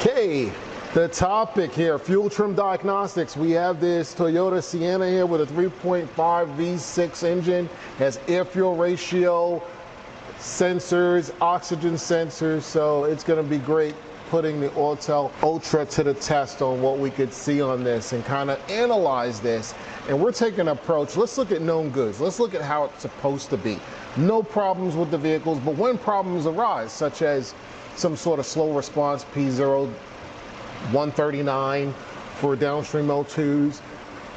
Okay, the topic here, fuel trim diagnostics. We have this Toyota Sienna here with a 3.5 V6 engine, has air fuel ratio sensors, oxygen sensors, so it's going to be great putting the Autel Ultra to the test on what we could see on this and kind of analyze this. And we're taking an approach, let's look at known goods, let's look at how it's supposed to be. No problems with the vehicles, but when problems arise, such as some sort of slow response P0 139 for downstream O2s,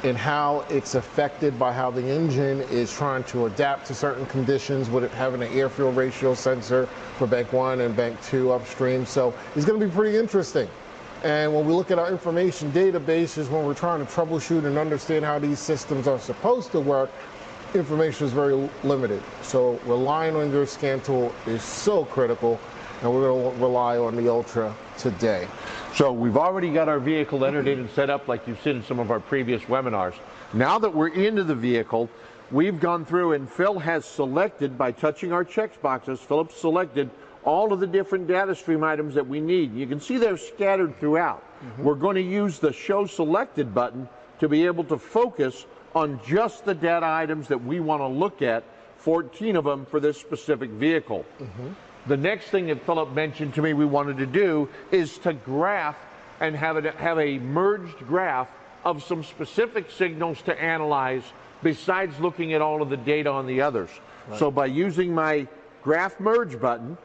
and how it's affected by how the engine is trying to adapt to certain conditions with it having an air fuel ratio sensor for bank 1 and bank 2 upstream. So it's going to be pretty interesting. And when we look at our information databases, when we're trying to troubleshoot and understand how these systems are supposed to work, information is very limited. So relying on your scan tool is so critical, and we're going to rely on the Ultra today. So we've already got our vehicle entered in and set up like you've seen in some of our previous webinars. Now that we're into the vehicle, we've gone through and Phil has selected, by touching our check boxes, Philip selected all of the different data stream items that we need. You can see they're scattered throughout. We're going to use the Show Selected button to be able to focus on just the data items that we want to look at, 14 of them for this specific vehicle. The next thing that Philip mentioned to me we wanted to do is to graph and have a merged graph of some specific signals to analyze besides looking at all of the data on the others. Right. So by using my graph merge button,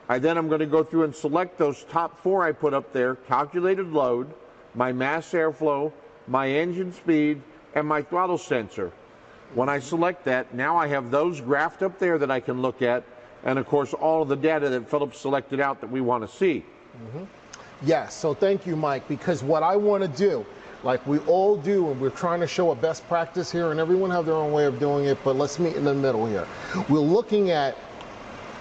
I'm going to go through and select those top 4 I put up there: calculated load, my mass airflow, my engine speed, and my throttle sensor. When I select that, now I have those graphed up there that I can look at, and of course all of the data that Philip selected out that we want to see. Yes, so thank you, Mike, because what I want to do, like we all do, and we're trying to show a best practice here, and everyone have their own way of doing it, but let's meet in the middle here. We're looking at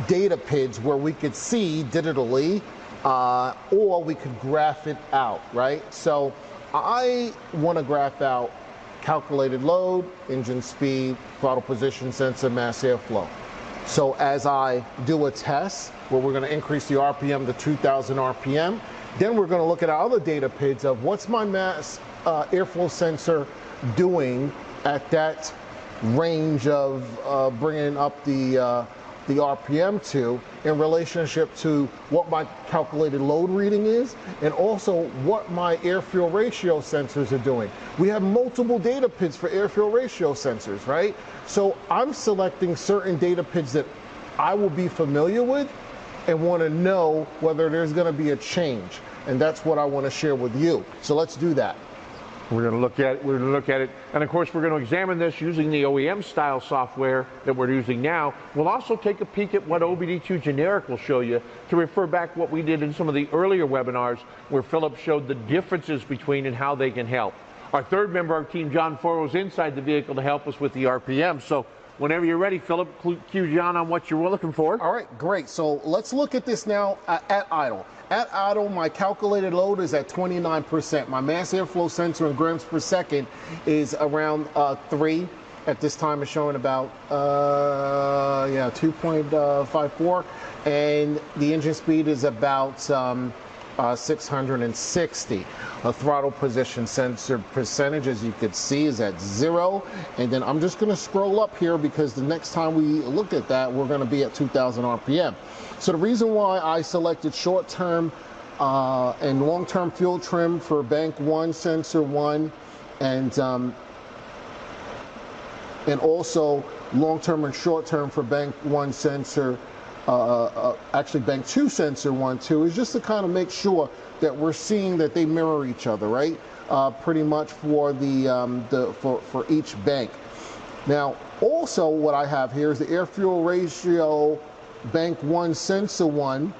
data pids where we could see digitally, or we could graph it out, right? So I want to graph out calculated load, engine speed, throttle position sensor, mass airflow. So as I do a test where we're going to increase the RPM to 2,000 RPM, then we're going to look at our other data pids of what's my mass airflow sensor doing at that range of bringing up the RPM to, in relationship to what my calculated load reading is, and also what my air fuel ratio sensors are doing. We have multiple data pids for air fuel ratio sensors, right? So I'm selecting certain data pids that I will be familiar with and want to know whether there's going to be a change. And that's what I want to share with you. So let's do that. We're going to look at it, and of course we're going to examine this using the OEM style software that we're using now. We'll also take a peek at what OBD2 generic will show you, to refer back what we did in some of the earlier webinars where Philip showed the differences between and how they can help. Our third member of our team, John Foro, is inside the vehicle to help us with the RPM. So whenever you're ready, Philip, cue John on what you're looking for. All right, great. So let's look at this now at idle. At idle, my calculated load is at 29%. My mass airflow sensor in grams per second is around 3. At this time, it's showing about 2.54, and the engine speed is about 660. A throttle position sensor percentage, as you could see, is at 0. And then I'm just going to scroll up here because the next time we look at that, we're going to be at 2,000 RPM. So the reason why I selected short-term and long-term fuel trim for bank 1, sensor 1, and also long-term and short-term for bank 1 sensor, actually bank 2 sensor 1 too, is just to kind of make sure that we're seeing that they mirror each other, right? Pretty much for for each bank. Now, also what I have here is the air fuel ratio bank 1 sensor 1.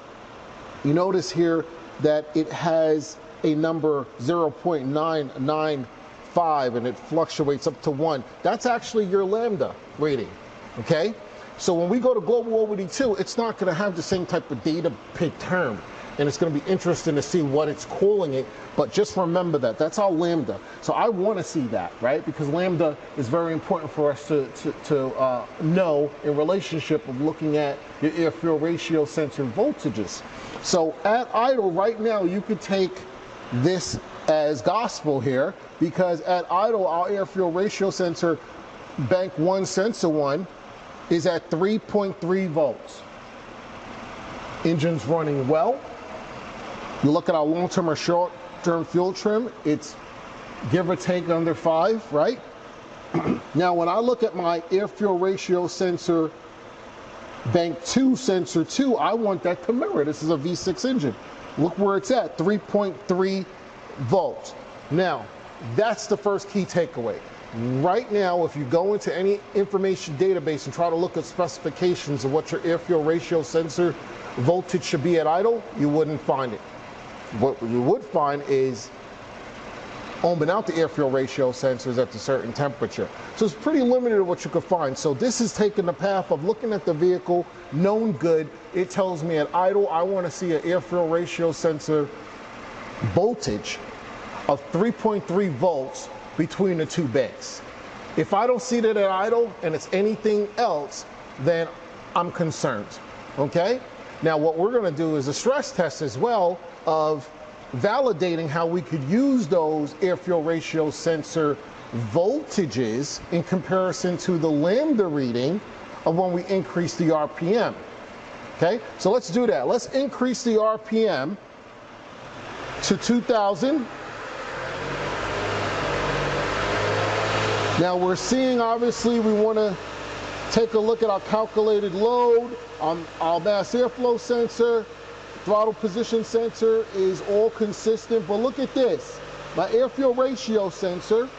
You notice here that it has a number 0.995 and it fluctuates up to 1. That's actually your lambda reading, okay? So when we go to global OBD2, it's not going to have the same type of data PID term. And it's going to be interesting to see what it's calling it. But just remember that. That's our lambda. So I want to see that, right? Because lambda is very important for us to know in relationship of looking at your air-fuel ratio sensor voltages. So at idle right now, you could take this as gospel here, because at idle, our air-fuel ratio sensor, bank 1, sensor 1, is at 3.3 volts. Engine's running well. You look at our long-term or short-term fuel trim, it's give or take under 5, right? Now, when I look at my air-fuel ratio sensor, bank 2, sensor 2, I want that to mirror. This is a V6 engine. Look where it's at, 3.3 volts. Now, that's the first key takeaway. Right now, if you go into any information database and try to look at specifications of what your air-fuel ratio sensor voltage should be at idle, you wouldn't find it. What you would find is ohming out the air-fuel ratio sensors at a certain temperature. So it's pretty limited what you could find. So this is taking the path of looking at the vehicle, known good. It tells me at idle, I want to see an air-fuel ratio sensor voltage of 3.3 volts between the two banks. If I don't see that at idle and it's anything else, then I'm concerned, okay? Now what we're gonna do is a stress test as well of validating how we could use those air-fuel ratio sensor voltages in comparison to the lambda reading of when we increase the RPM, okay? So let's do that. Let's increase the RPM to 2,000. Now we're seeing, obviously, we want to take a look at our calculated load on our mass airflow sensor. Throttle position sensor is all consistent, but look at this. My air-fuel ratio sensor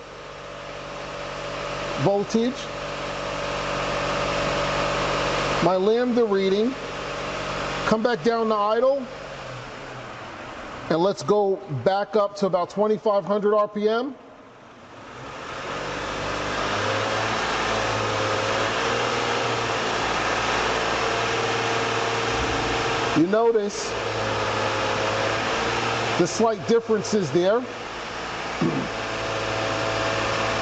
voltage, my lambda reading, come back down to idle, and let's go back up to about 2,500 RPM. You notice the slight differences there.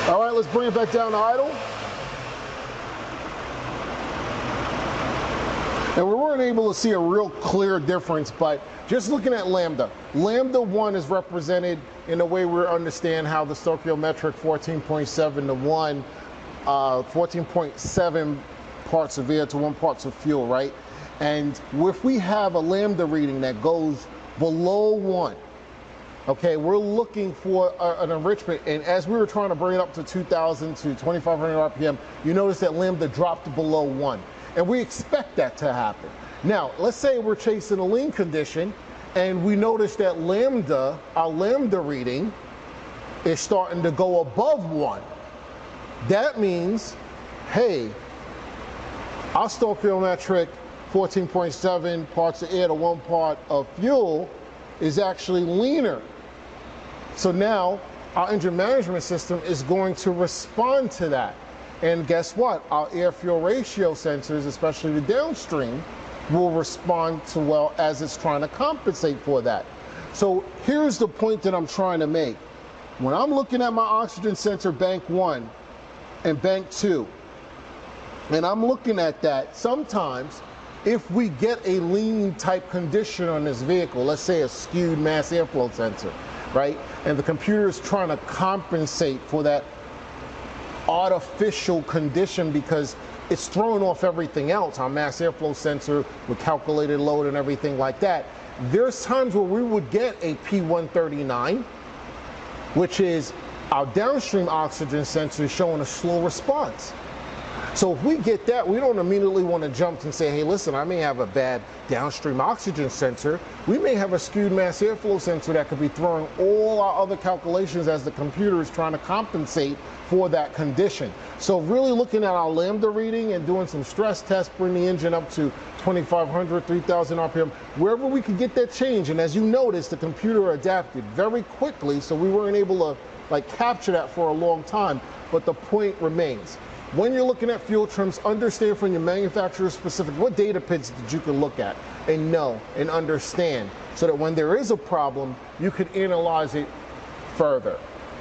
All right, let's bring it back down to idle. And we weren't able to see a real clear difference, but just looking at lambda. Lambda 1 is represented in the way we understand how the stoichiometric 14.7 to 1, 14.7 parts of air to 1 parts of fuel, right? And if we have a lambda reading that goes below 1, okay, we're looking for an enrichment. And as we were trying to bring it up to 2,000 to 2,500 RPM, you notice that lambda dropped below 1. And we expect that to happen. Now, let's say we're chasing a lean condition and we notice that lambda, our lambda reading, is starting to go above 1. That means, hey, our stoichiometric 14.7 parts of air to 1 part of fuel is actually leaner. So now our engine management system is going to respond to that. And guess what? Our air-fuel ratio sensors, especially the downstream, will respond to well as it's trying to compensate for that. So here's the point that I'm trying to make. When I'm looking at my oxygen sensor bank 1 and bank 2, and I'm looking at that, sometimes if we get a lean type condition on this vehicle, let's say a skewed mass airflow sensor, right? And the computer is trying to compensate for that artificial condition because it's throwing off everything else, our mass airflow sensor with calculated load and everything like that. There's times where we would get a P139, which is our downstream oxygen sensor showing a slow response. So if we get that, we don't immediately want to jump and say, hey, listen, I may have a bad downstream oxygen sensor. We may have a skewed mass airflow sensor that could be throwing all our other calculations as the computer is trying to compensate for that condition. So really looking at our lambda reading and doing some stress tests, bring the engine up to 2,500, 3,000 RPM, wherever we could get that change. And as you notice, the computer adapted very quickly, so we weren't able to capture that for a long time, but the point remains. When you're looking at fuel trims, understand from your manufacturer specific what data PIDs that you can look at and know and understand, so that when there is a problem, you can analyze it further.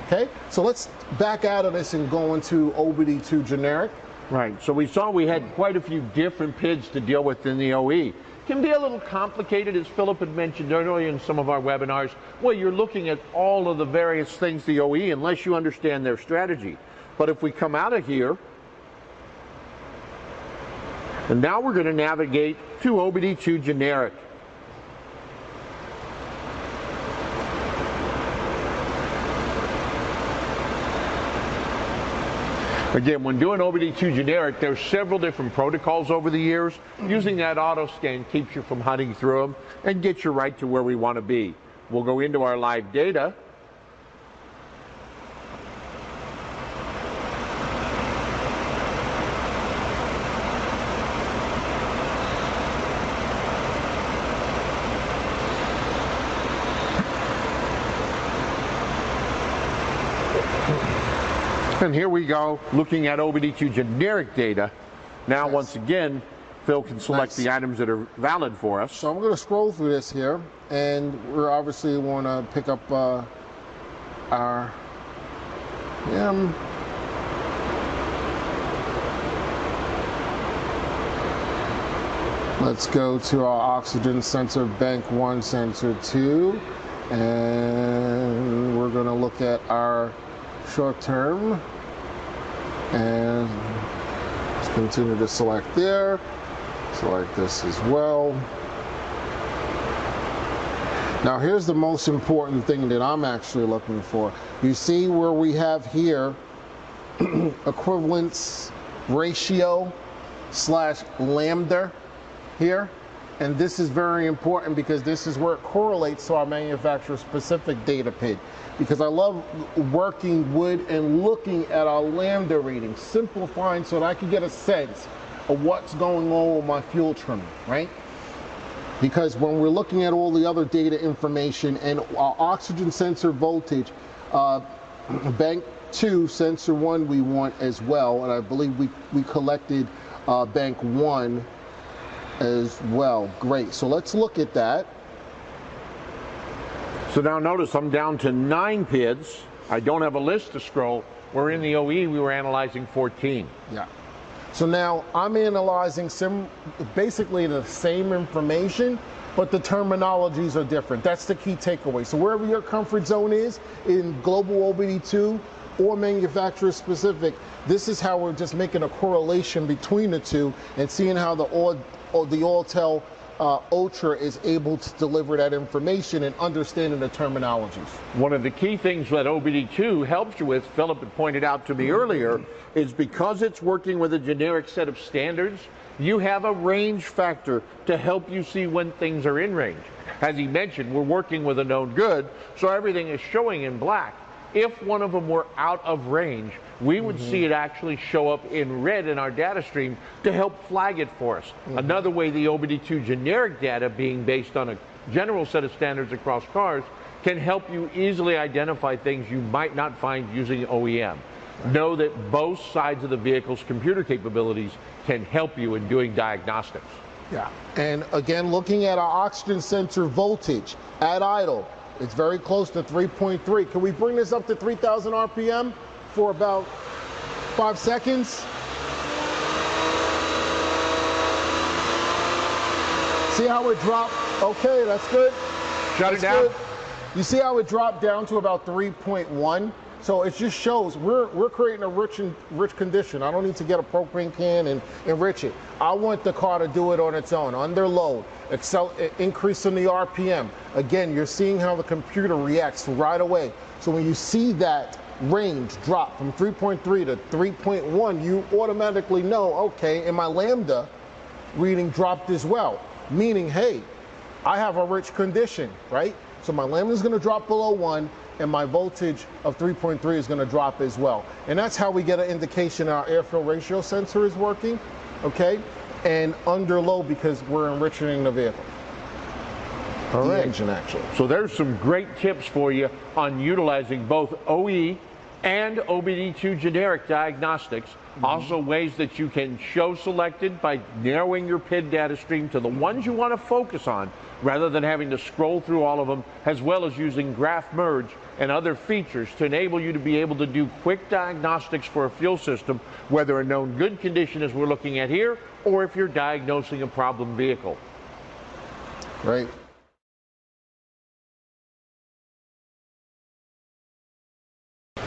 Okay, so let's back out of this and go into OBD2 generic. Right, so we saw we had quite a few different PIDs to deal with in the OE. Can be a little complicated, as Philip had mentioned earlier in some of our webinars. Well, you're looking at all of the various things the OE unless you understand their strategy. But if we come out of here, and now we're going to navigate to OBD2 generic. Again, when doing OBD2 generic, there's several different protocols over the years. Using that auto scan keeps you from hunting through them and gets you right to where we want to be. We'll go into our live data. And here we go, looking at OBD2 generic data. Now, once again, Phil can select the items that are valid for us. So I'm going to scroll through this here, and we're obviously want to pick up our let's go to our oxygen sensor bank 1, sensor 2, and we're going to look at our short term, and let's continue to select there, select this as well. Now here's the most important thing that I'm actually looking for. You see where we have here equivalence ratio / lambda here, and this is very important because this is where it correlates to our manufacturer specific data PID. Because I love working with and looking at our lambda readings, simplifying so that I can get a sense of what's going on with my fuel trimming, right? Because when we're looking at all the other data information and our oxygen sensor voltage, bank 2, sensor 1 we want as well, and I believe we collected bank 1 as well. Great, so let's look at that. So now notice I'm down to 9 PIDs. I don't have a list to scroll. We're in the OE, we were analyzing 14. Yeah. So now I'm analyzing basically the same information, but the terminologies are different. That's the key takeaway. So wherever your comfort zone is in global OBD2 or manufacturer specific, this is how we're just making a correlation between the two and seeing how the Autel Ultra is able to deliver that information and understanding the terminologies. One of the key things that OBD2 helps you with, Philip had pointed out to me earlier, is because it's working with a generic set of standards, you have a range factor to help you see when things are in range. As he mentioned, we're working with a known good, so everything is showing in black. If one of them were out of range, we would see it actually show up in red in our data stream to help flag it for us. Another way the OBD2 generic data, being based on a general set of standards across cars, can help you easily identify things you might not find using OEM. Know that both sides of the vehicle's computer capabilities can help you in doing diagnostics. Yeah, and again, looking at our oxygen sensor voltage at idle, it's very close to 3.3. Can we bring this up to 3,000 RPM for about 5 seconds? See how it dropped? Okay, that's good. Shut it down. Good. You see how it dropped down to about 3.1? So it just shows we're creating a rich condition. I don't need to get a propane can and enrich it. I want the car to do it on its own, under load, increase in the RPM. Again, you're seeing how the computer reacts right away. So when you see that range drop from 3.3 to 3.1, you automatically know, okay, and my lambda reading dropped as well, meaning, hey, I have a rich condition, right? So my lambda is going to drop below 1, and my voltage of 3.3 is going to drop as well. And that's how we get an indication our air-fuel ratio sensor is working, okay? And under low because we're enriching the vehicle. All right. Engine, actually. So there's some great tips for you on utilizing both OE and OBD2 generic diagnostics. Also ways that you can show selected by narrowing your PID data stream to the ones you want to focus on rather than having to scroll through all of them, as well as using graph merge and other features to enable you to be able to do quick diagnostics for a fuel system, whether a known good condition as we're looking at here, or if you're diagnosing a problem vehicle. Right.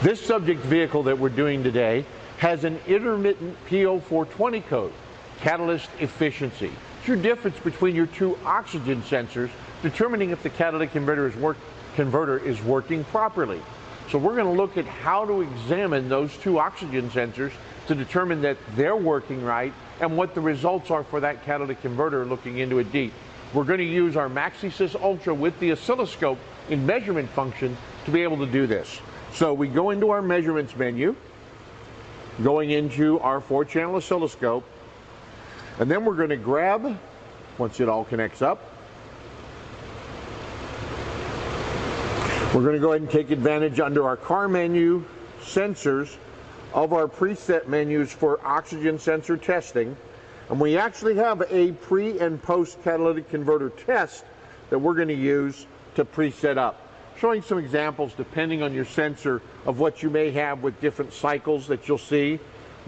This subject vehicle that we're doing today has an intermittent P0420 code, catalyst efficiency. It's your difference between your two oxygen sensors, determining if the catalytic converter is working properly. So we're going to look at how to examine those two oxygen sensors to determine that they're working right and what the results are for that catalytic converter, looking into it deep. We're going to use our MaxiSYS Ultra with the oscilloscope in measurement function to be able to do this. So we go into our measurements menu, going into our 4-channel oscilloscope, and then we're going to grab, once it all connects up, we're going to go ahead and take advantage under our car menu sensors of our preset menus for oxygen sensor testing. And we actually have a pre and post catalytic converter test that we're going to use to preset up, showing some examples depending on your sensor of what you may have with different cycles that you'll see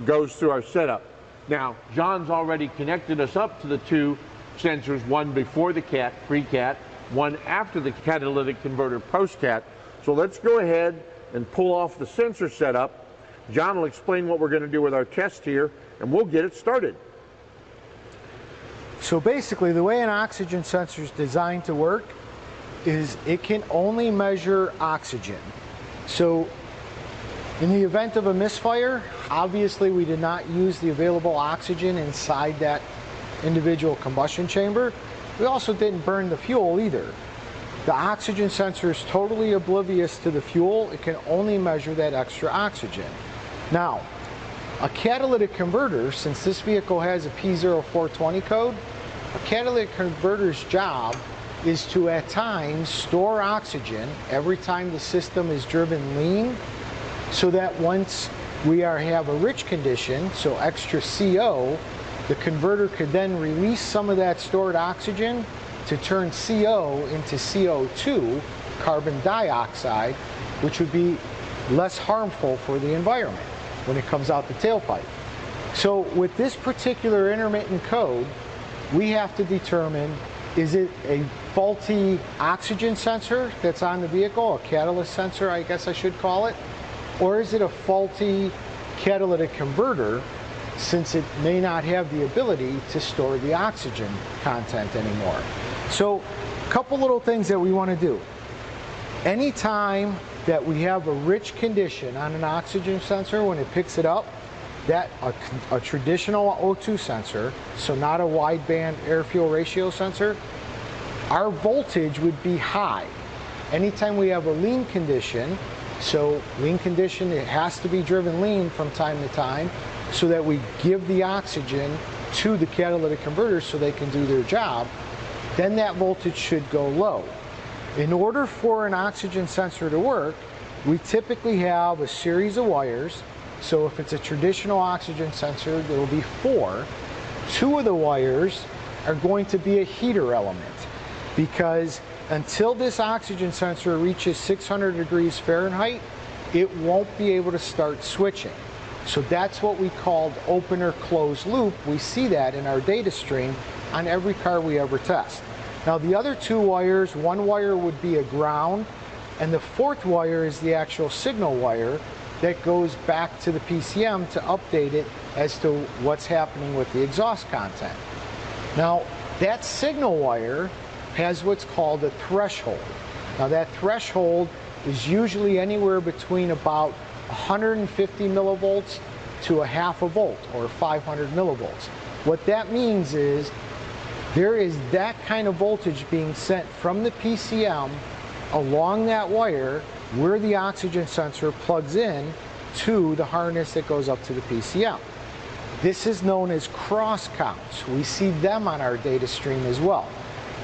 goes through our setup. Now, John's already connected us up to the two sensors, one before the CAT, pre-CAT, one after the catalytic converter, post-CAT. So let's go ahead and pull off the sensor setup. John will explain what we're going to do with our test here, and we'll get it started. So basically, the way an oxygen sensor is designed to work is it can only measure oxygen. So in the event of a misfire, obviously we did not use the available oxygen inside that individual combustion chamber. We also didn't burn the fuel either. The oxygen sensor is totally oblivious to the fuel. It can only measure that extra oxygen. Now, a catalytic converter, since this vehicle has a P0420 code, a catalytic converter's job is to at times store oxygen every time the system is driven lean, so that once we have a rich condition, so extra CO, the converter could then release some of that stored oxygen to turn CO into CO2, carbon dioxide, which would be less harmful for the environment when it comes out the tailpipe. So with this particular intermittent code, we have to determine, is it a faulty oxygen sensor that's on the vehicle, a catalyst sensor I guess I should call it, or is it a faulty catalytic converter, since it may not have the ability to store the oxygen content anymore. So a couple little things that we want to do. Anytime that we have a rich condition on an oxygen sensor, when it picks it up, that a traditional O2 sensor, so not a wideband air-fuel ratio sensor, our voltage would be high. Anytime we have a lean condition, so lean condition, it has to be driven lean from time to time so that we give the oxygen to the catalytic converters so they can do their job, then that voltage should go low. In order for an oxygen sensor to work, we typically have a series of wires. So if it's a traditional oxygen sensor, there will be 4. 2 of the wires are going to be a heater element, because until this oxygen sensor reaches 600 degrees Fahrenheit, it won't be able to start switching. So that's what we called open or closed loop. We see that in our data stream on every car we ever test. Now the other 2 wires, one wire would be a ground, and the 4th wire is the actual signal wire that goes back to the PCM to update it as to what's happening with the exhaust content. Now, that signal wire has what's called a threshold. Now, that threshold is usually anywhere between about 150 millivolts to a half a volt, or 500 millivolts. What that means is there is that kind of voltage being sent from the PCM along that wire where the oxygen sensor plugs in to the harness that goes up to the PCM. This is known as cross counts. We see them on our data stream as well.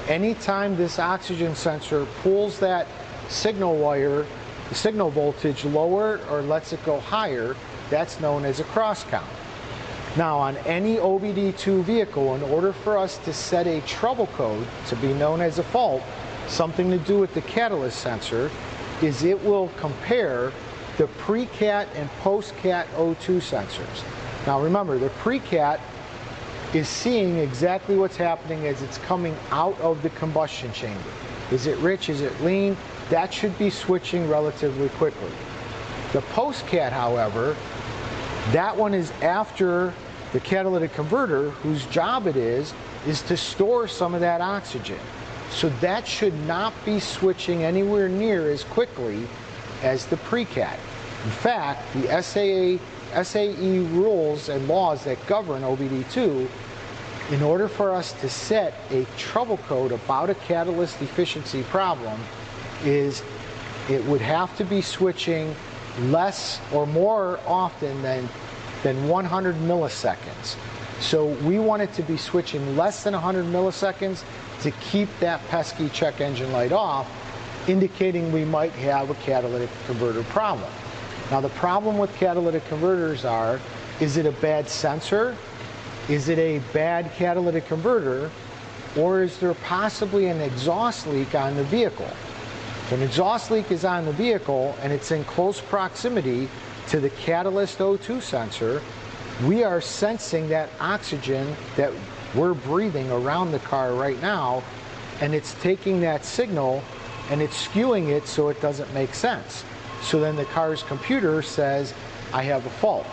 Anytime this oxygen sensor pulls that signal wire the signal voltage lower or lets it go higher, that's known as a cross count. Now on any OBD2 vehicle, in order for us to set a trouble code to be known as a fault, something to do with the catalyst sensor, is it will compare the pre-cat and post-cat O2 sensors. Now remember, the pre-cat is seeing exactly what's happening as it's coming out of the combustion chamber. Is it rich? Is it lean? That should be switching relatively quickly. The post-cat, however, that one is after the catalytic converter, whose job it is to store some of that oxygen. So that should not be switching anywhere near as quickly as the pre-cat. In fact, the SAE rules and laws that govern OBD2, in order for us to set a trouble code about a catalyst efficiency problem, is it would have to be switching less or more often than 100 milliseconds. So we want it to be switching less than 100 milliseconds to keep that pesky check engine light off, indicating we might have a catalytic converter problem. Now the problem with catalytic converters is it a bad sensor? Is it a bad catalytic converter? Or is there possibly an exhaust leak on the vehicle? If an exhaust leak is on the vehicle and it's in close proximity to the catalyst O2 sensor, we are sensing that oxygen that we're breathing around the car right now, and it's taking that signal and it's skewing it so it doesn't make sense. So then the car's computer says, I have a fault.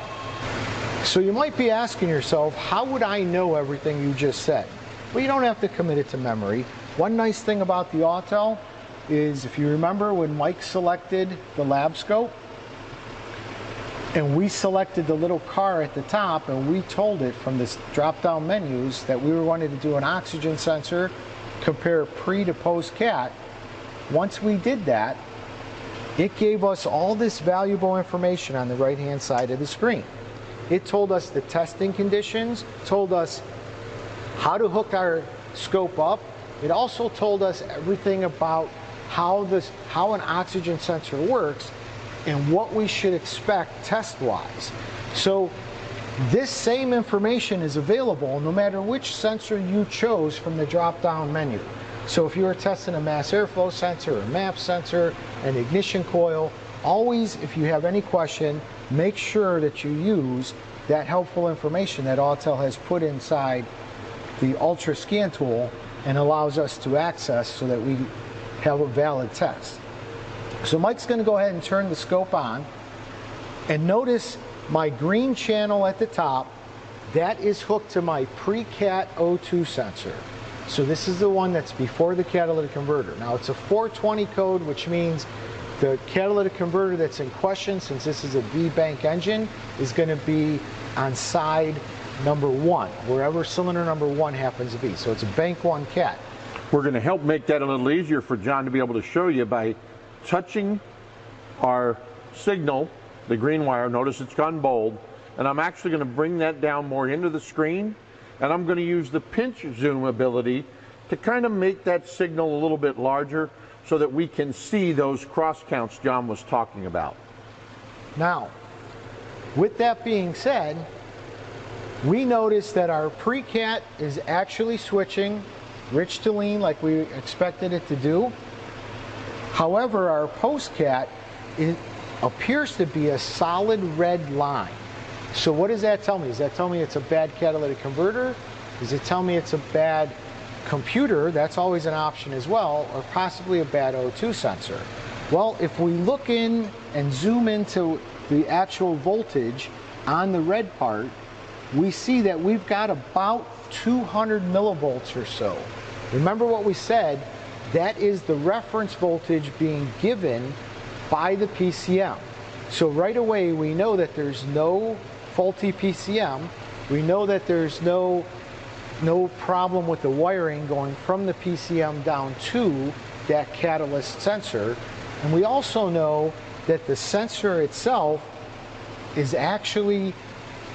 So you might be asking yourself, how would I know everything you just said? Well, you don't have to commit it to memory. One nice thing about the Autel is, if you remember when Mike selected the lab scope, and we selected the little car at the top, and we told it from this drop-down menus that we were wanting to do an oxygen sensor, compare pre to post-cat. Once we did that, it gave us all this valuable information on the right-hand side of the screen. It told us the testing conditions, told us how to hook our scope up. It also told us everything about how an oxygen sensor works and what we should expect test-wise. So this same information is available no matter which sensor you chose from the drop-down menu. So if you were testing a mass airflow sensor, a MAP sensor, an ignition coil, always, if you have any question, make sure that you use that helpful information that Autel has put inside the Ultra scan tool and allows us to access so that we have a valid test. So Mike's going to go ahead and turn the scope on, and notice my green channel at the top, that is hooked to my pre-cat O2 sensor. So this is the one that's before the catalytic converter. Now it's a 420 code, which means the catalytic converter that's in question, since this is a V-bank engine, is going to be on side number 1, wherever cylinder number 1 happens to be. So it's a bank 1 cat. We're going to help make that a little easier for John to be able to show you by touching our signal, the green wire. Notice it's gone bold, and I'm actually going to bring that down more into the screen, and I'm going to use the pinch zoom ability to kind of make that signal a little bit larger so that we can see those cross counts John was talking about. Now, with that being said, we notice that our pre-cat is actually switching rich to lean like we expected it to do. However, our post-cat, it appears to be a solid red line. So what does that tell me? Does that tell me it's a bad catalytic converter? Does it tell me it's a bad computer? That's always an option as well, or possibly a bad O2 sensor. Well, if we look in and zoom into the actual voltage on the red part, we see that we've got about 200 millivolts or so. Remember what we said, that is the reference voltage being given by the PCM. So right away we know that there's no faulty PCM. We know that there's no problem with the wiring going from the PCM down to that catalyst sensor. And we also know that the sensor itself is actually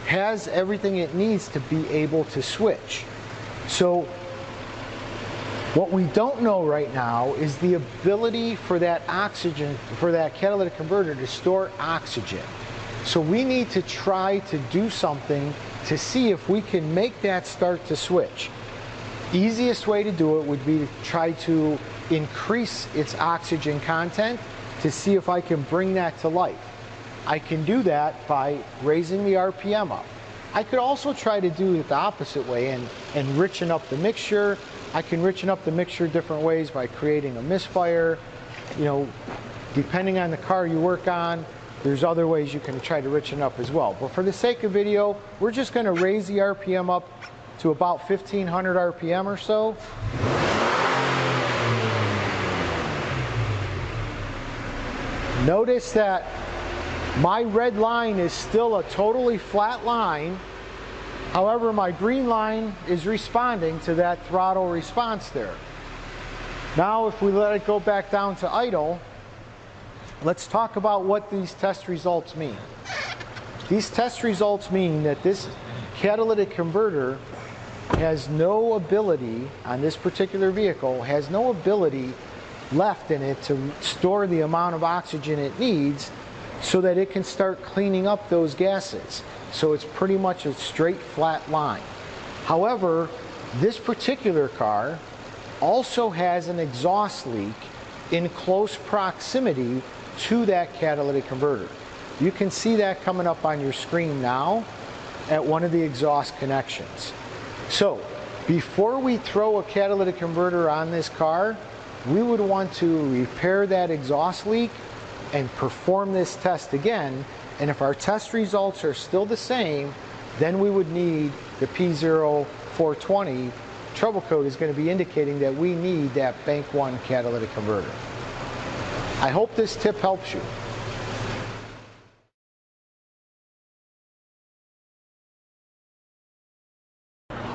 has everything it needs to be able to switch. So What we don't know right now is the ability for that oxygen, for that catalytic converter to store oxygen. So we need to try to do something to see if we can make that start to switch. Easiest way to do it would be to try to increase its oxygen content to see if I can bring that to life. I can do that by raising the RPM up. I could also try to do it the opposite way and richen up the mixture. I can richen up the mixture different ways by creating a misfire. You know, depending on the car you work on, there's other ways you can try to richen up as well. But for the sake of video, we're just going to raise the RPM up to about 1500 RPM or so. Notice that my red line is still a totally flat line. However, my green line is responding to that throttle response there. Now, if we let it go back down to idle, let's talk about what these test results mean. These test results mean that this catalytic converter has no ability, on this particular vehicle, has no ability left in it to store the amount of oxygen it needs so that it can start cleaning up those gases. So it's pretty much a straight flat line. However, this particular car also has an exhaust leak in close proximity to that catalytic converter. You can see that coming up on your screen now at one of the exhaust connections. So before we throw a catalytic converter on this car, we would want to repair that exhaust leak and perform this test again. And if our test results are still the same, then we would need the P0420 trouble code is going to be indicating that we need that bank 1 catalytic converter. I hope this tip helps you.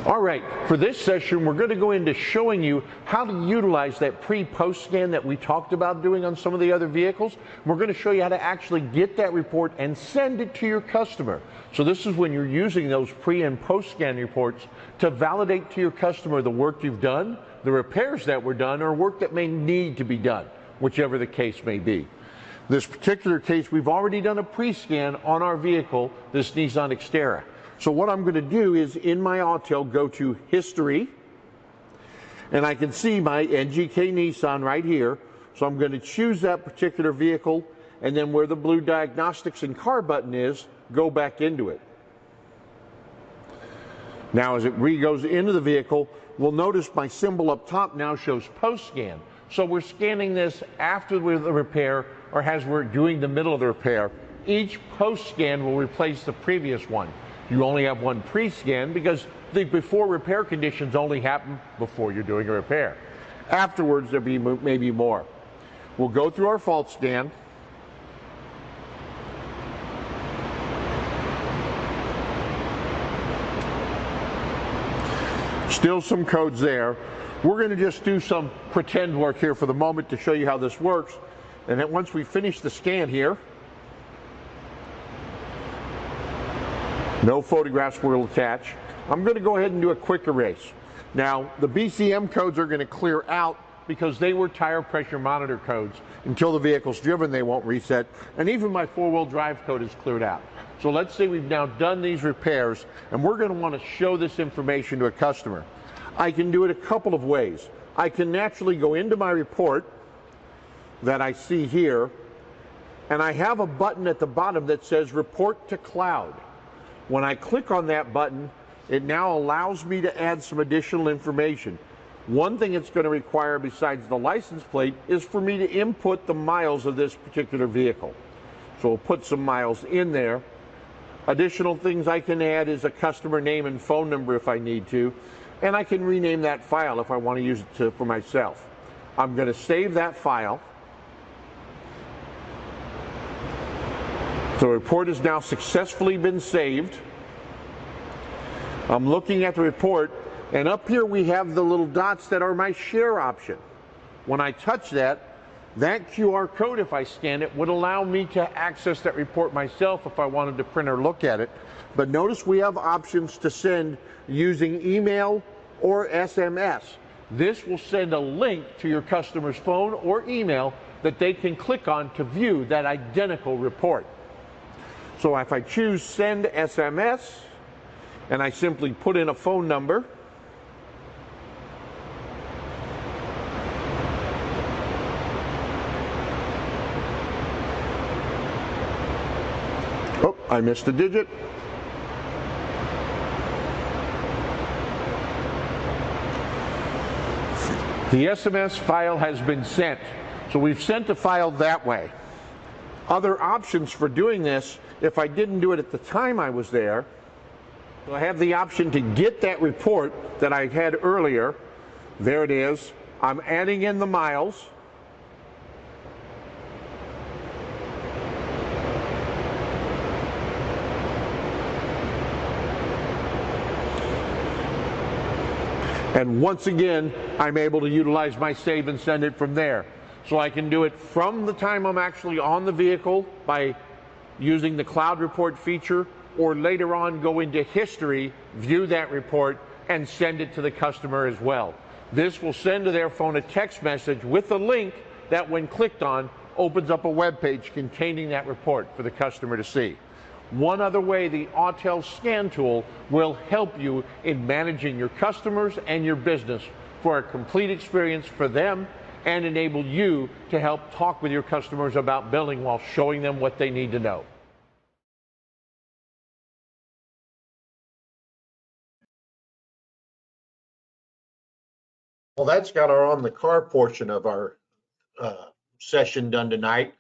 All right, for this session, we're going to go into showing you how to utilize that pre-post scan that we talked about doing on some of the other vehicles. We're going to show you how to actually get that report and send it to your customer. So this is when you're using those pre and post scan reports to validate to your customer the work you've done, the repairs that were done, or work that may need to be done, whichever the case may be. This particular case, we've already done a pre-scan on our vehicle, this Nissan Xterra. So what I'm going to do is in my Autel go to History, and I can see my NGK Nissan right here. So I'm going to choose that particular vehicle, and then where the blue Diagnostics and Car button is, go back into it. Now as it goes into the vehicle, we'll notice my symbol up top now shows post scan. So we're scanning this after the repair or as we're doing the middle of the repair. Each post scan will replace the previous one. You only have one pre-scan because the before repair conditions only happen before you're doing a repair. Afterwards, there'll be maybe more. We'll go through our fault scan. Still some codes there. We're going to just do some pretend work here for the moment to show you how this works. And then once we finish the scan here, no photographs will attach. I'm going to go ahead and do a quick erase. Now, the BCM codes are going to clear out because they were tire pressure monitor codes. Until the vehicle's driven, they won't reset. And even my four-wheel drive code is cleared out. So let's say we've now done these repairs, and we're going to want to show this information to a customer. I can do it a couple of ways. I can naturally go into my report that I see here, and I have a button at the bottom that says Report to Cloud. When I click on that button, it now allows me to add some additional information. One thing it's going to require besides the license plate is for me to input the miles of this particular vehicle. So we'll put some miles in there. Additional things I can add is a customer name and phone number if I need to, and I can rename that file if I want to use it for myself. I'm going to save that file. The report has now successfully been saved. I'm looking at the report, and up here we have the little dots that are my share option. When I touch that, that QR code, if I scan it, would allow me to access that report myself if I wanted to print or look at it. But notice we have options to send using email or SMS. This will send a link to your customer's phone or email that they can click on to view that identical report. So if I choose send SMS and I simply put in a phone number, oh, I missed a digit. The SMS file has been sent. So we've sent a file that way. Other options for doing this, if I didn't do it at the time I was there, so I have the option to get that report that I had earlier. There it is. I'm adding in the miles. And once again, I'm able to utilize my save and send it from there. So I can do it from the time I'm actually on the vehicle by using the cloud report feature, or later on go into history, view that report, and send it to the customer as well. This will send to their phone a text message with a link that, when clicked on, opens up a web page containing that report for the customer to see. One other way the Autel scan tool will help you in managing your customers and your business for a complete experience for them, and enable you to help talk with your customers about billing while showing them what they need to know. Well, that's got our on the car portion of our session done tonight.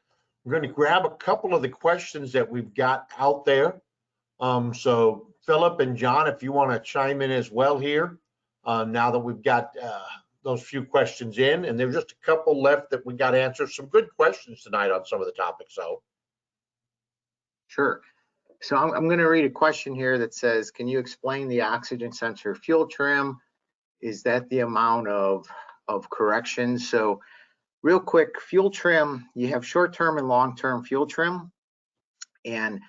We're going to grab a couple of the questions that we've got out there. So Philip and John, if you want to chime in as well here, now that we've got those few questions in, and there's just a couple left that we got to answer. Some good questions tonight on some of the topics, though. Sure. So I'm going to read a question here that says, can you explain the oxygen sensor fuel trim? Is that the amount of correction? So real quick, fuel trim, you have short-term and long-term fuel trim. And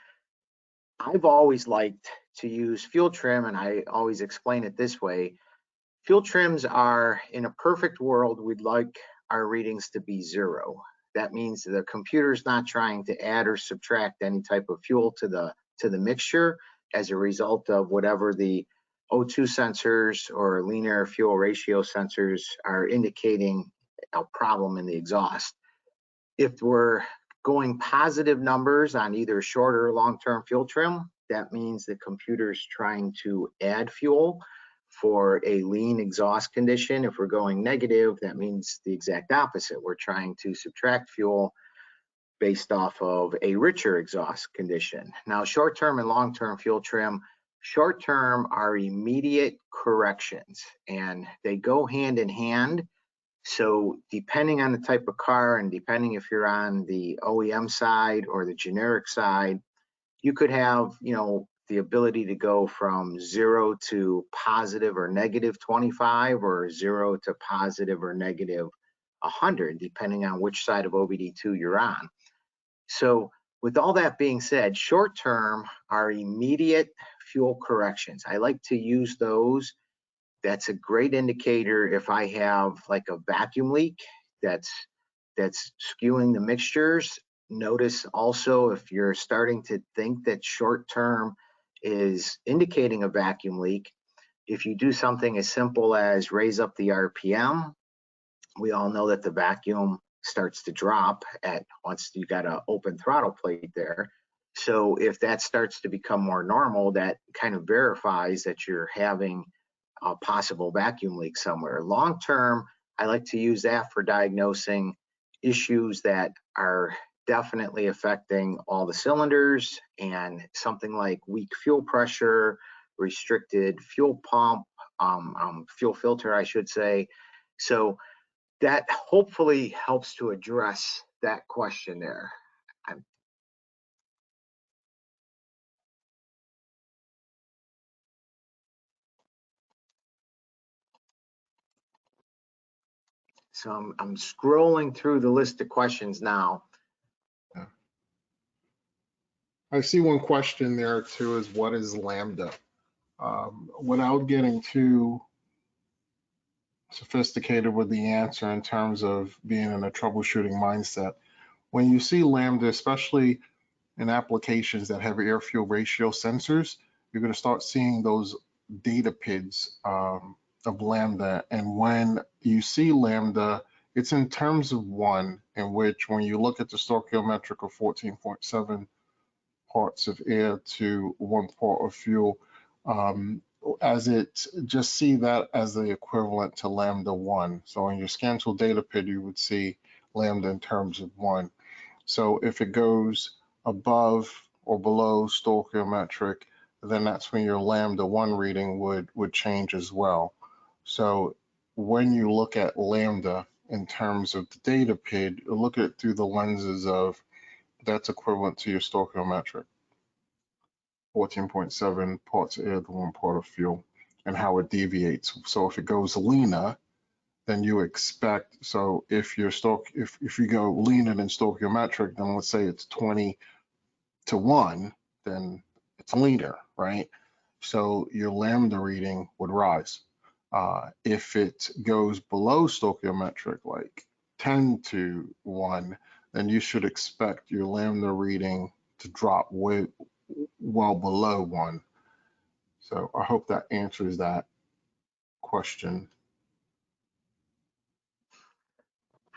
I've always liked to use fuel trim, and I always explain it this way. Fuel trims are, in a perfect world, we'd like our readings to be 0. That means the computer's not trying to add or subtract any type of fuel to the mixture as a result of whatever the O2 sensors or lean air fuel ratio sensors are indicating a problem in the exhaust. If we're going positive numbers on either short or long-term fuel trim, that means the computer's trying to add fuel for a lean exhaust condition. If we're going negative, that means the exact opposite. We're trying to subtract fuel based off of a richer exhaust condition. Now, short-term and long-term fuel trim, short-term are immediate corrections, and they go hand in hand. So depending on the type of car, and depending if you're on the OEM side or the generic side, you could have, the ability to go from 0 to positive or negative 25, or 0 to positive or negative 100, depending on which side of OBD2 you're on. So with all that being said, short term are immediate fuel corrections. I like to use those. That's a great indicator if I have like a vacuum leak that's skewing the mixtures. Notice also if you're starting to think that short term is indicating a vacuum leak, if you do something as simple as raise up the RPM, we all know that the vacuum starts to drop once you got an open throttle plate there. So if that starts to become more normal, that kind of verifies that you're having a possible vacuum leak somewhere. Long term, I like to use that for diagnosing issues that are definitely affecting all the cylinders, and something like weak fuel pressure, restricted fuel pump, fuel filter, I should say. So that hopefully helps to address that question there. So I'm scrolling through the list of questions now. I see one question there too, is what is lambda? Without getting too sophisticated with the answer in terms of being in a troubleshooting mindset. When you see lambda, especially in applications that have air fuel ratio sensors, you're going to start seeing those data pids of lambda. And when you see lambda, it's in terms of one, in which when you look at the stoichiometric of 14.7 parts of air to 1 part of fuel, as it just see that as the equivalent to lambda 1. So in your scan tool data pid, you would see lambda in terms of 1. So if it goes above or below stoichiometric, then that's when your lambda 1 reading would change as well. So when you look at lambda in terms of the data pid, look at it through the lenses of that's equivalent to your stoichiometric, 14.7 parts of air to 1 part of fuel, and how it deviates. So if it goes leaner, then you expect, so if you go leaner than stoichiometric, then let's say it's 20 to 1, then it's leaner, right? So your lambda reading would rise. If it goes below stoichiometric, like 10 to 1, then you should expect your lambda reading to drop well below 1. So I hope that answers that question.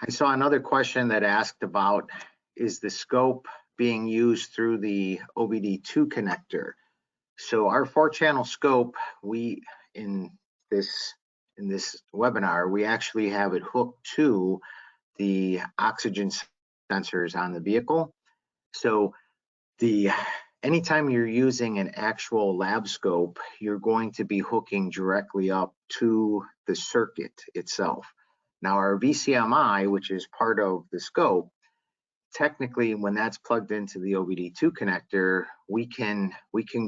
I saw another question that asked about, is the scope being used through the OBD2 connector? So our 4-channel scope, in this webinar, we actually have it hooked to the oxygen sensors on the vehicle. So anytime you're using an actual lab scope, you're going to be hooking directly up to the circuit itself. Now our VCMI, which is part of the scope, technically when that's plugged into the OBD2 connector, we can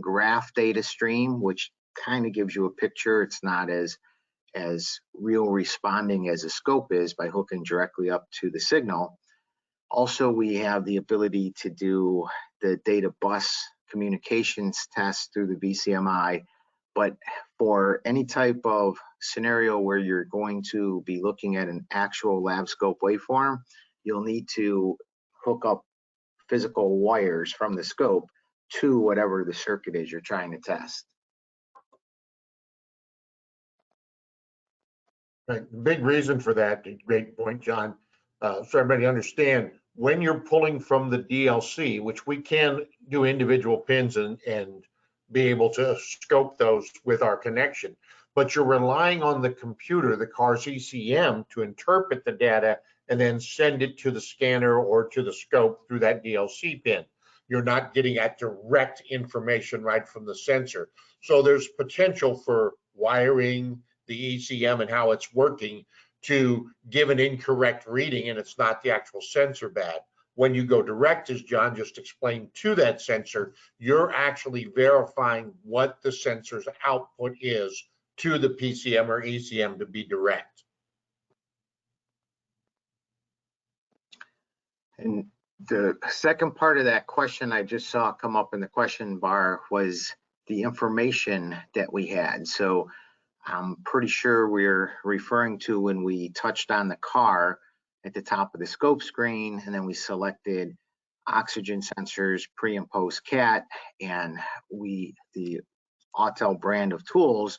graph data stream, which kind of gives you a picture. It's not as real responding as a scope is by hooking directly up to the signal. Also, we have the ability to do the data bus communications test through the VCMI. But for any type of scenario where you're going to be looking at an actual lab scope waveform, you'll need to hook up physical wires from the scope to whatever the circuit is you're trying to test. Right. Big reason for that, great point, John. So everybody understand, when you're pulling from the DLC, which we can do individual pins and be able to scope those with our connection, but you're relying on the computer, the car's ECM, to interpret the data and then send it to the scanner or to the scope through that DLC pin. You're not getting that direct information right from the sensor. So there's potential for wiring the ECM and how it's working to give an incorrect reading, and it's not the actual sensor bad. When you go direct, as John just explained, to that sensor, you're actually verifying what the sensor's output is to the PCM or ECM to be direct. And the second part of that question I just saw come up in the question bar was the information that we had. So I'm pretty sure we're referring to when we touched on the car at the top of the scope screen, and then we selected oxygen sensors pre and post CAT, and the Autel brand of tools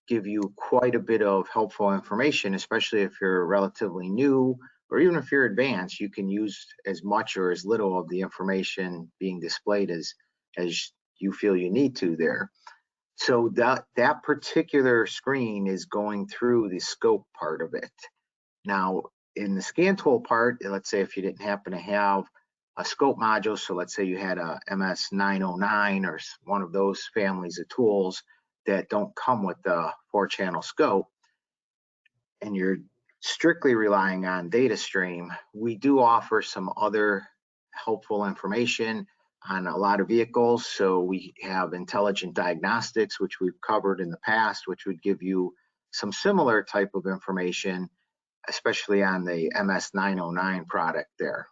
give you quite a bit of helpful information, especially if you're relatively new, or even if you're advanced. You can use as much or as little of the information being displayed as you feel you need to there. So that particular screen is going through the scope part of it. Now, in the scan tool part, let's say if you didn't happen to have a scope module, so let's say you had a MS909 or one of those families of tools that don't come with the 4-channel scope, and you're strictly relying on data stream, we do offer some other helpful information on a lot of vehicles. So we have intelligent diagnostics, which we've covered in the past, which would give you some similar type of information, especially on the MS909 product there.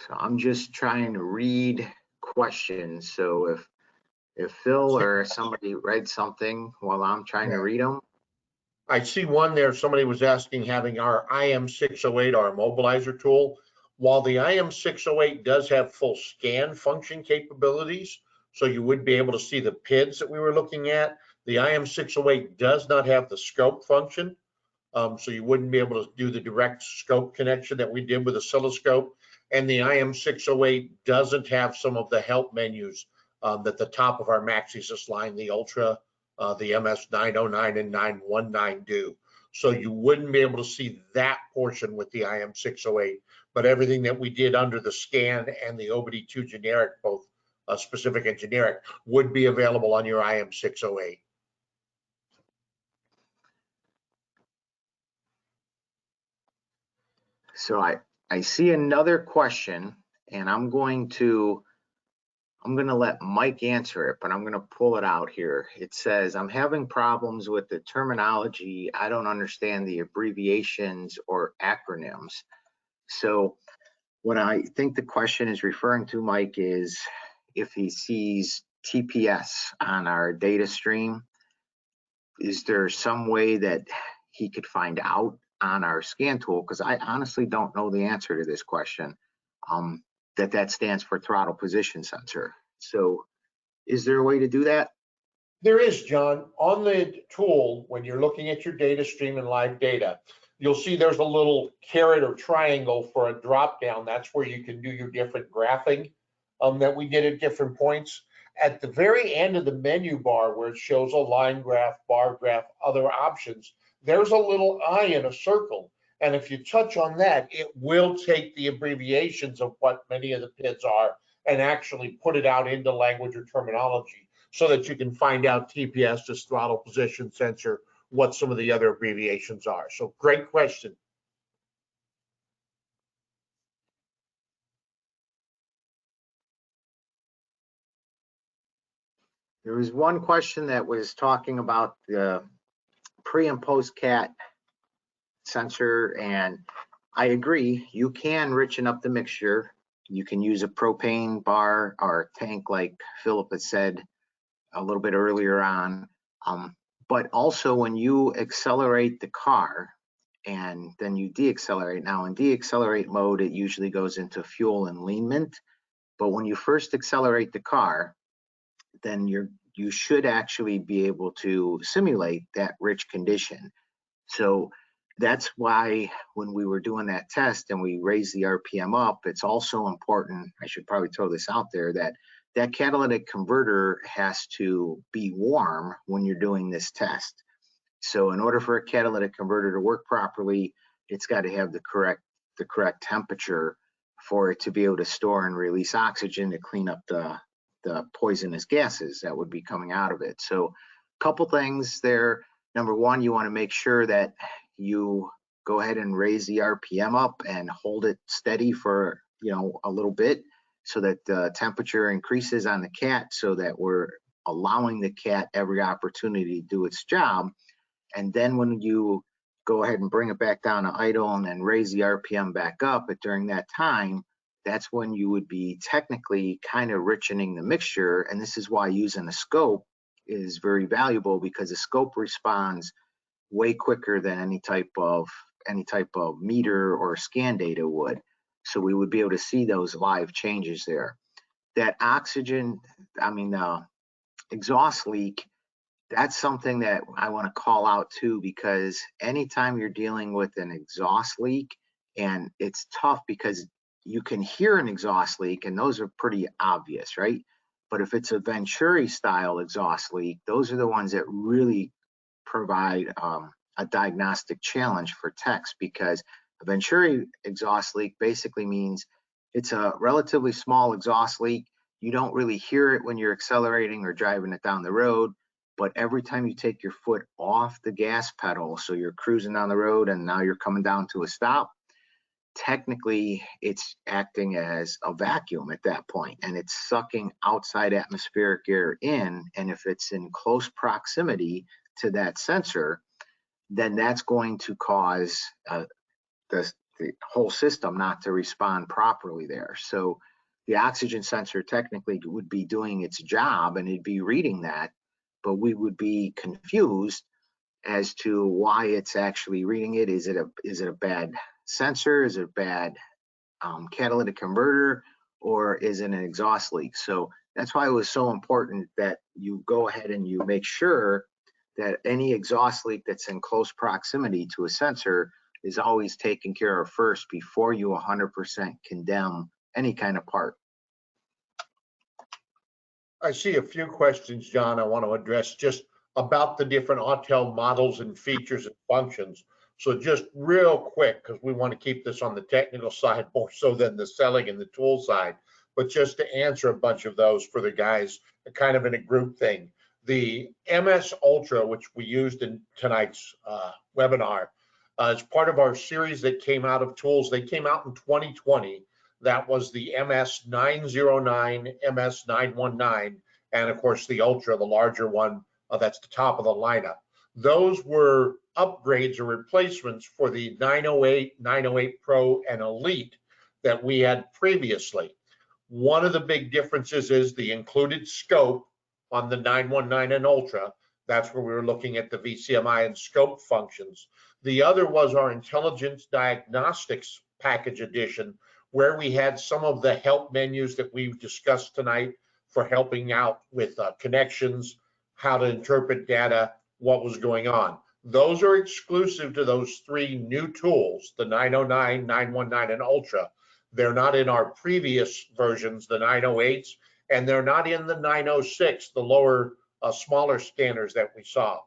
So I'm just trying to read questions. So if Phil or somebody read something while I'm trying to read them. I see one there, somebody was asking having our IM608, our immobilizer tool. While the IM608 does have full scan function capabilities, so you would be able to see the PIDs that we were looking at, the IM608 does not have the scope function. So you wouldn't be able to do the direct scope connection that we did with oscilloscope. And the IM608 doesn't have some of the help menus that the top of our MaxiSYS line, the Ultra, the MS909 and 919 do. So you wouldn't be able to see that portion with the IM608, but everything that we did under the scan and the OBD2 generic, both specific and generic, would be available on your IM608. So I see another question, and I'm going to let Mike answer it, but I'm going to pull it out here. It says, I'm having problems with the terminology. I don't understand the abbreviations or acronyms. So what I think the question is referring to, Mike, is if he sees TPS on our data stream, is there some way that he could find out on our scan tool? Because I honestly don't know the answer to this question. That stands for throttle position sensor. So is there a way to do that? There is, John. On the tool, when you're looking at your data stream and live data, you'll see there's a little caret or triangle for a drop down. That's where you can do your different graphing that we did at different points. At the very end of the menu bar where it shows a line graph, bar graph, other options, there's a little eye in a circle. And if you touch on that, it will take the abbreviations of what many of the PIDs are and actually put it out into language or terminology so that you can find out TPS, this throttle position sensor, what some of the other abbreviations are. So great question. There was one question that was talking about the pre and post cat sensor, and I agree, you can richen up the mixture. You can use a propane bar or tank like Philip had said a little bit earlier on. But also when you accelerate the car and then you deaccelerate, now in deaccelerate mode, it usually goes into fuel enleanment. But when you first accelerate the car, then you should actually be able to simulate that rich condition. So that's why when we were doing that test and we raised the RPM up, it's also important, I should probably throw this out there, that catalytic converter has to be warm when you're doing this test. So in order for a catalytic converter to work properly, it's got to have the correct temperature for it to be able to store and release oxygen to clean up the poisonous gases that would be coming out of it. So a couple things there. Number one, you want to make sure that you go ahead and raise the RPM up and hold it steady for a little bit so that the temperature increases on the cat, so that we're allowing the cat every opportunity to do its job. And then when you go ahead and bring it back down to idle and then raise the RPM back up, but during that time, that's when you would be technically kind of richening the mixture. And this is why using a scope is very valuable, because a scope responds way quicker than any type of meter or scan data would. So we would be able to see those live changes there. That exhaust leak, that's something that I want to call out too, because anytime you're dealing with an exhaust leak, and it's tough because you can hear an exhaust leak and those are pretty obvious, right? But if it's a Venturi style exhaust leak, those are the ones that really provide a diagnostic challenge for techs, because a Venturi exhaust leak basically means it's a relatively small exhaust leak. You don't really hear it when you're accelerating or driving it down the road, but every time you take your foot off the gas pedal, so you're cruising down the road and now you're coming down to a stop, technically it's acting as a vacuum at that point, and it's sucking outside atmospheric air in. And if it's in close proximity to that sensor, then that's going to cause whole system not to respond properly there. So the oxygen sensor technically would be doing its job and it'd be reading that, but we would be confused as to why it's actually reading it. Is it a bad sensor? Is it a bad catalytic converter, or is it an exhaust leak? So that's why it was so important that you go ahead and you make sure that any exhaust leak that's in close proximity to a sensor is always taken care of first before you 100% condemn any kind of part. I see a few questions, John, I want to address just about the different Autel models and features and functions. So just real quick, because we want to keep this on the technical side more so than the selling and the tool side, but just to answer a bunch of those for the guys, kind of in a group thing. The MS Ultra, which we used in tonight's webinar, is part of our series that came out of tools. They came out in 2020. That was the MS 909, MS 919, and of course the Ultra, the larger one, that's the top of the lineup. Those were upgrades or replacements for the 908, 908 Pro, and Elite that we had previously. One of the big differences is the included scope on the 919 and Ultra. That's where we were looking at the VCMI and scope functions. The other was our Intelligence Diagnostics Package Edition, where we had some of the help menus that we've discussed tonight for helping out with connections, how to interpret data, what was going on. Those are exclusive to those three new tools, the 909, 919, and Ultra. They're not in our previous versions, the 908s, and they're not in the 906, the lower, smaller scanners that we saw.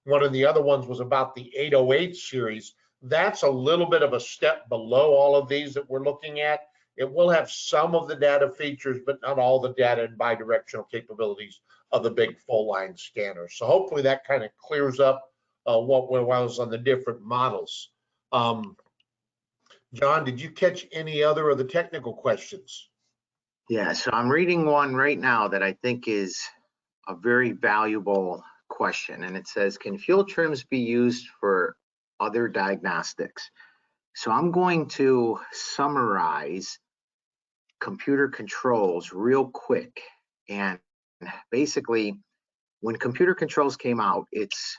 One of the other ones was about the 808 series. That's a little bit of a step below all of these that we're looking at. It will have some of the data features, but not all the data and bidirectional capabilities of the big full line scanners. So hopefully that kind of clears up what was on the different models. John, did you catch any other of the technical questions? Yeah, so I'm reading one right now that I think is a very valuable question, and it says, can fuel trims be used for other diagnostics? So I'm going to summarize computer controls real quick. And basically, when computer controls came out, it's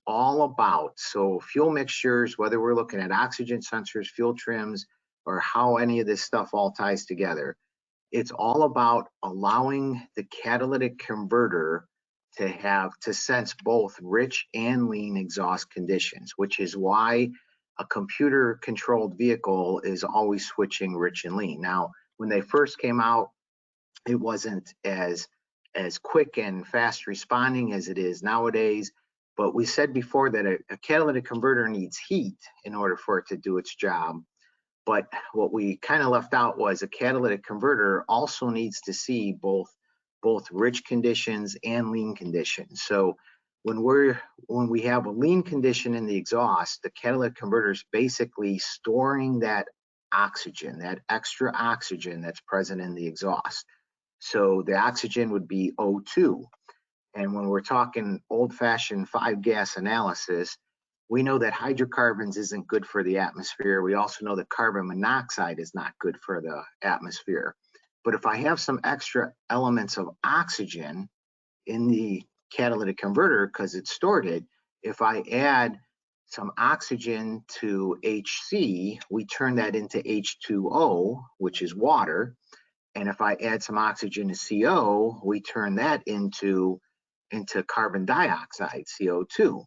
all about, so fuel mixtures, whether we're looking at oxygen sensors, fuel trims, or how any of this stuff all ties together, it's all about allowing the catalytic converter to sense both rich and lean exhaust conditions, which is why a computer controlled vehicle is always switching rich and lean. Now, when they first came out, it wasn't as quick and fast responding as it is nowadays. But we said before that a catalytic converter needs heat in order for it to do its job. But what we kind of left out was a catalytic converter also needs to see both rich conditions and lean conditions. So when we have a lean condition in the exhaust, the catalytic converter is basically storing that oxygen, that extra oxygen that's present in the exhaust. So the oxygen would be O2. And when we're talking old-fashioned 5-gas analysis, we know that hydrocarbons isn't good for the atmosphere. We also know that carbon monoxide is not good for the atmosphere. But if I have some extra elements of oxygen in the catalytic converter, because it stored it, if I add some oxygen to HC, we turn that into H2O, which is water. And if I add some oxygen to CO, we turn that into carbon dioxide, CO2.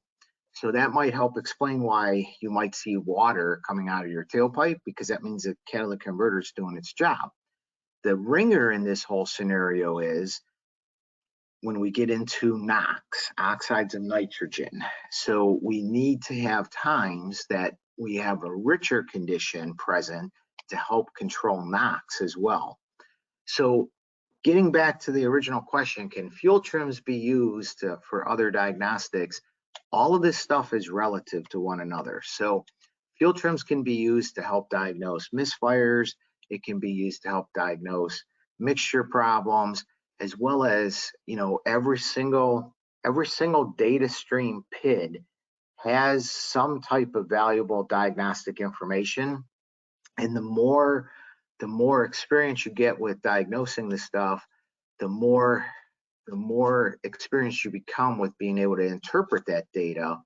So that might help explain why you might see water coming out of your tailpipe, because that means the catalytic converter is doing its job. The ringer in this whole scenario is when we get into NOx, oxides of nitrogen. So we need to have times that we have a richer condition present to help control NOx as well. So getting back to the original question, can fuel trims be used for other diagnostics? All of this stuff is relative to one another. So fuel trims can be used to help diagnose misfires. It can be used to help diagnose mixture problems, as well as, every single data stream PID has some type of valuable diagnostic information. And the more experience you get with diagnosing this stuff, the more experience you become with being able to interpret that data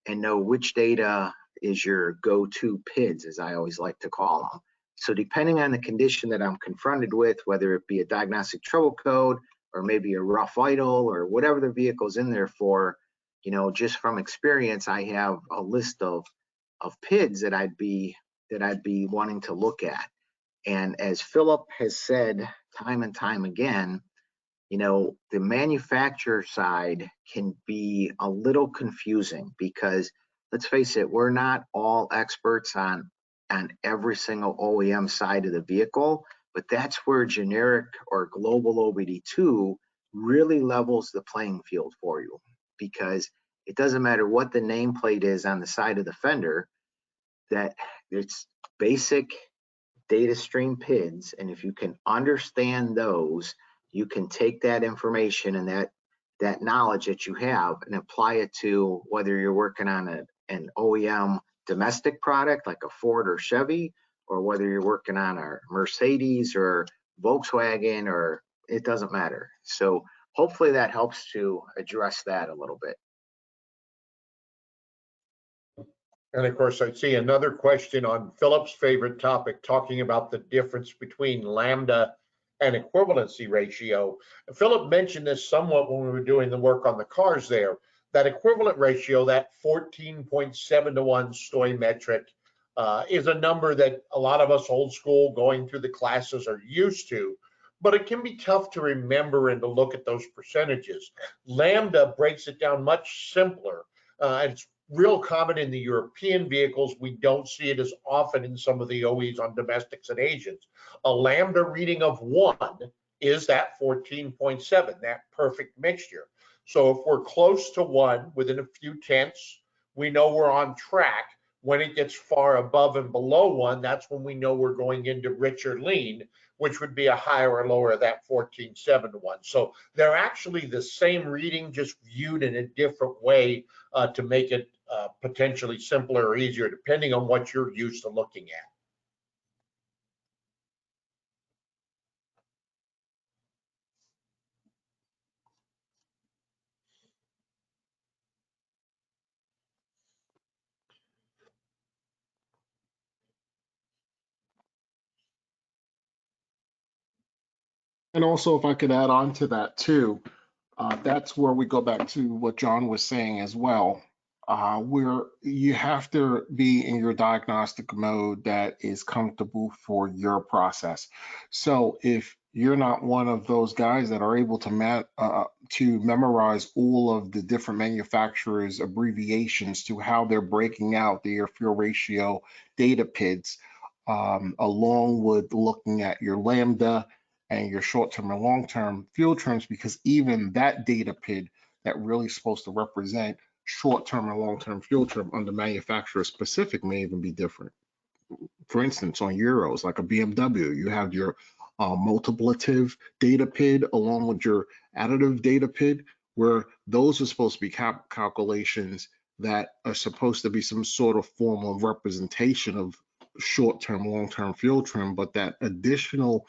and know which data is your go-to PIDs, as I always like to call them. So depending on the condition that I'm confronted with, whether it be a diagnostic trouble code or maybe a rough vital or whatever the vehicle's in there for, you know, just from experience, I have a list of PIDs that I'd be wanting to look at. And as Philip has said time and time again, you know, the manufacturer side can be a little confusing because let's face it, we're not all experts on every single OEM side of the vehicle, but that's where generic or global OBD2 really levels the playing field for you, because it doesn't matter what the nameplate is on the side of the fender, that it's basic data stream PIDs, and if you can understand those, you can take that information and that knowledge that you have and apply it to whether you're working on an OEM domestic product like a Ford or Chevy, or whether you're working on a Mercedes or Volkswagen, or it doesn't matter. So hopefully that helps to address that a little bit. And of course, I see another question on Philip's favorite topic, talking about the difference between lambda and equivalency ratio. Philip mentioned this somewhat when we were doing the work on the cars there. That equivalent ratio, that 14.7 to 1 stoichiometric, is a number that a lot of us old school going through the classes are used to, but it can be tough to remember and to look at those percentages. Lambda breaks it down much simpler. It's real common in the European vehicles. We don't see it as often in some of the OEs on domestics and Asians. A lambda reading of 1 is that 14.7, that perfect mixture. So if we're close to 1 within a few tenths, we know we're on track. When it gets far above and below 1, that's when we know we're going into rich or lean, which would be a higher or lower of that 14.7 to 1. So they're actually the same reading, just viewed in a different way to make it potentially simpler or easier, depending on what you're used to looking at. And also, if I could add on to that too, that's where we go back to what John was saying as well, where you have to be in your diagnostic mode that is comfortable for your process. So if you're not one of those guys that are able to memorize all of the different manufacturers' abbreviations to how they're breaking out the air-fuel ratio data PIDs, along with looking at your lambda and your short-term and long-term fuel trims, because even that data PID that really is supposed to represent short-term and long-term fuel trim under manufacturer specific may even be different. For instance, on Euros, like a BMW, you have your multiplicative data PID along with your additive data PID, where those are supposed to be calculations that are supposed to be some sort of form of representation of short-term, long-term fuel trim, but that additional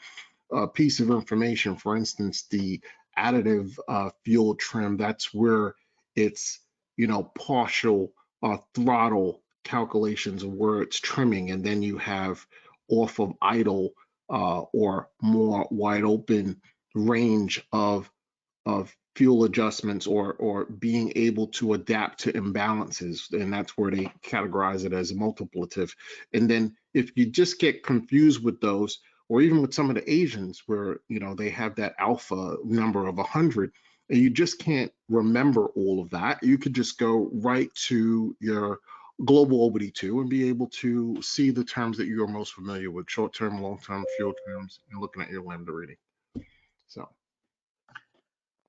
piece of information, for instance, the additive fuel trim, that's where it's, you know, partial throttle calculations of where it's trimming, and then you have off of idle or more wide open range of fuel adjustments or being able to adapt to imbalances, and that's where they categorize it as multiplicative. And then if you just get confused with those, or even with some of the Asians where, you know, they have that alpha number of 100 and you just can't remember all of that, you could just go right to your global OBD2 and be able to see the terms that you're most familiar with, short-term, long-term fuel terms, and looking at your lambda reading. So.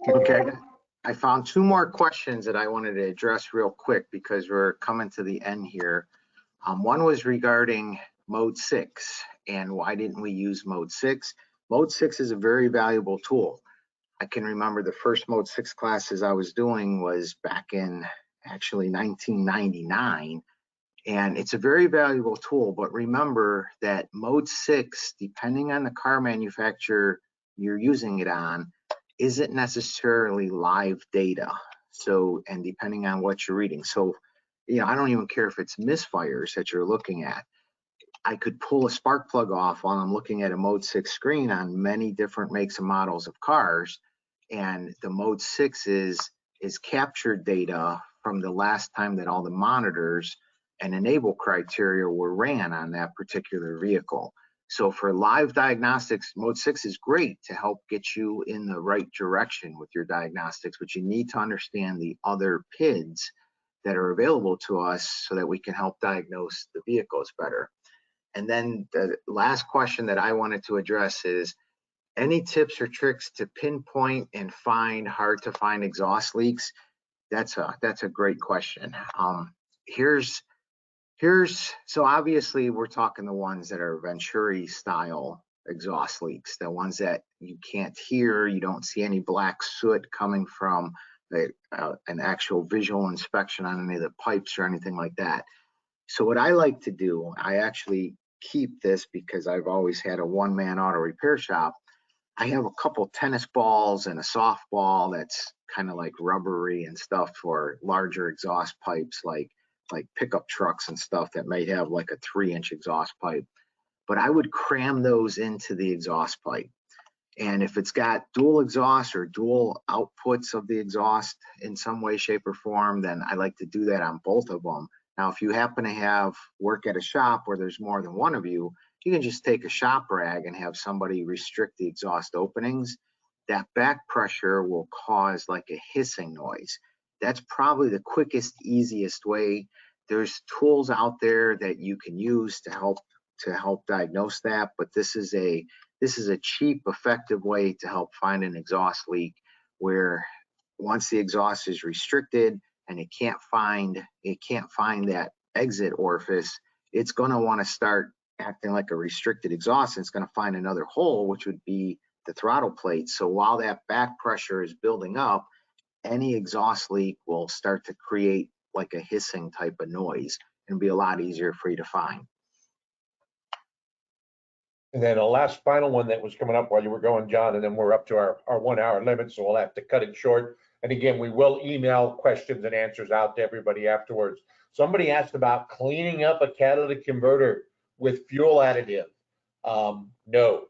Okay, I found 2 more questions that I wanted to address real quick because we're coming to the end here. One was regarding mode 6 and why didn't we use mode 6? Mode 6 is a very valuable tool. I can remember the first mode 6 classes I was doing was back in actually 1999, And it's a very valuable tool, but remember that mode 6, depending on the car manufacturer you're using it on, isn't necessarily live data. So, and depending on what you're reading. So, you know, I don't even care if it's misfires that you're looking at. I could pull a spark plug off while I'm looking at a mode 6 screen on many different makes and models of cars. And the mode 6 is captured data from the last time that all the monitors and enable criteria were ran on that particular vehicle. So for live diagnostics, mode 6 is great to help get you in the right direction with your diagnostics, but you need to understand the other PIDs that are available to us so that we can help diagnose the vehicles better. And then the last question that I wanted to address is, any tips or tricks to pinpoint and find hard to find exhaust leaks? That's a great question. So obviously we're talking the ones that are Venturi style exhaust leaks, the ones that you can't hear, you don't see any black soot coming from an actual visual inspection on any of the pipes or anything like that. So what I like to do, I actually keep this because I've always had a one-man auto repair shop. I have a couple tennis balls and a softball that's kind of like rubbery and stuff for larger exhaust pipes, like pickup trucks and stuff that may have like a 3-inch exhaust pipe. But I would cram those into the exhaust pipe. And if it's got dual exhaust or dual outputs of the exhaust in some way, shape, or form, then I like to do that on both of them. Now, if you happen to have work at a shop where there's more than one of you, you can just take a shop rag and have somebody restrict the exhaust openings. That back pressure will cause like a hissing noise. That's probably the quickest, easiest way. There's tools out there that you can use to help diagnose that, but this is a cheap, effective way to help find an exhaust leak, where once the exhaust is restricted and it can't find that exit orifice, it's going to want to start acting like a restricted exhaust, and it's going to find another hole, which would be the throttle plate. So while that back pressure is building up, any exhaust leak will start to create like a hissing type of noise and be a lot easier for you to find. And then a last final one that was coming up while you were going, John, and then we're up to our 1 hour limit, so we'll have to cut it short. And again, we will email questions and answers out to everybody afterwards. Somebody asked about cleaning up a catalytic converter with fuel additive. No,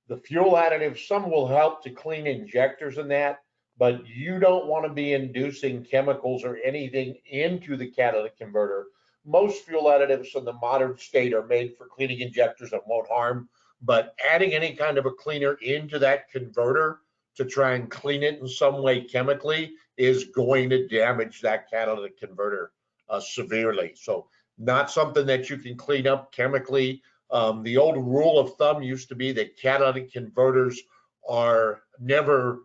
the fuel additive, some will help to clean injectors and that, but you don't want to be inducing chemicals or anything into the catalytic converter. Most fuel additives in the modern state are made for cleaning injectors that won't harm, but adding any kind of a cleaner into that converter to try and clean it in some way chemically is going to damage that catalytic converter severely. So not something that you can clean up chemically. The old rule of thumb used to be that catalytic converters are never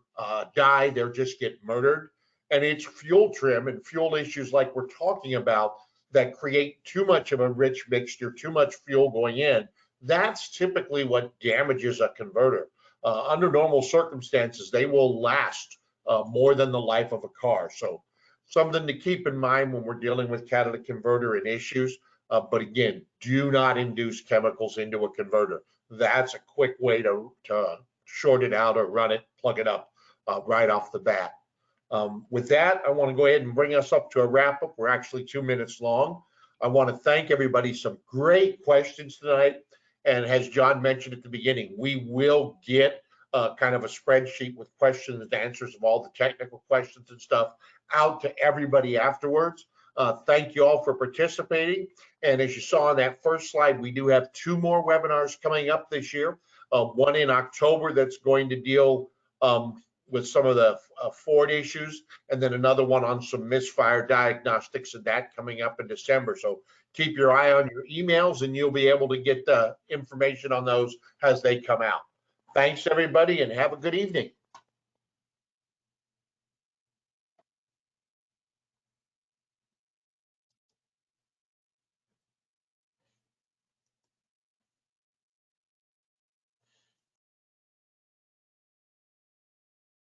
die, they'll just get murdered. And it's fuel trim and fuel issues like we're talking about that create too much of a rich mixture, too much fuel going in. That's typically what damages a converter. Under normal circumstances, they will last more than the life of a car. So something to keep in mind when we're dealing with catalytic converter and issues. But again, do not induce chemicals into a converter. That's a quick way to short it out or run it, plug it up right off the bat. With that, I want to go ahead and bring us up to a wrap up. We're actually 2 minutes long. I want to thank everybody. Some great questions tonight. And as John mentioned at the beginning, we will get kind of a spreadsheet with questions and answers of all the technical questions and stuff out to everybody afterwards. Thank you all for participating. And as you saw on that first slide, we do have 2 more webinars coming up this year. One in October that's going to deal with some of the Ford issues, and then another one on some misfire diagnostics and that coming up in December. So keep your eye on your emails and you'll be able to get the information on those as they come out. Thanks everybody and have a good evening.